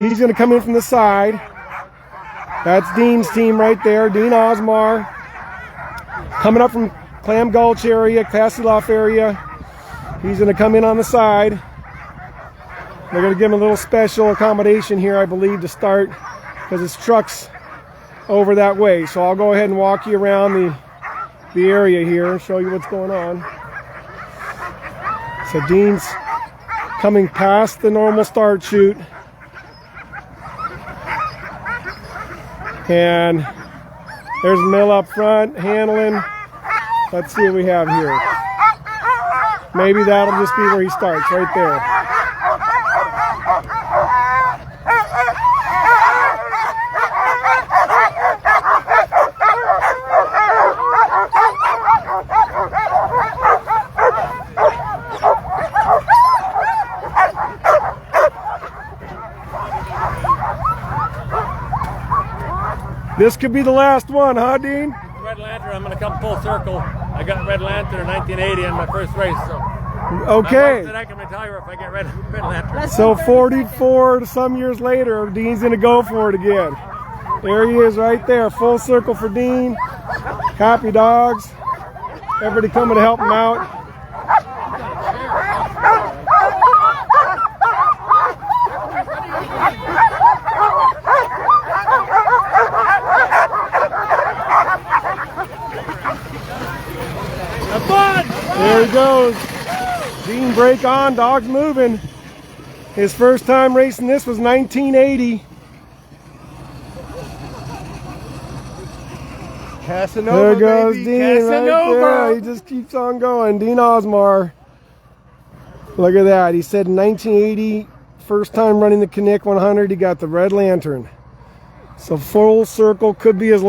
He's going to come in from the side. That's Dean's team right there. Dean Osmar coming up from Clam Gulch area, Kosciolek area. He's going to come in on the side. They're going to give him a little special accommodation here, I believe, to start because his truck's over that way. So I'll go ahead and walk you around the area here and show you what's going on. So Dean's coming past the normal start chute. And there's Mill up front handling. Let's see what we have here. Maybe that'll just be where he starts, right there. This could be the last one, huh, Dean? Red Lantern, I'm going to come full circle. I got Red Lantern in 1980 in my first race, so. Okay. I can retire if I get Red Lantern. So 44 some years later, Dean's going to go for it again. There he is right there, full circle for Dean. Happy dogs. Everybody coming to help him out. There he goes. Dean brake on, dogs moving. His first time racing this was 1980. Casanova, there goes baby. Dean Casanova. right there. He just keeps on going. Dean Osmar. Look at that. He said in 1980, first time running the Knik 100, he got the Red Lantern. So full circle could be his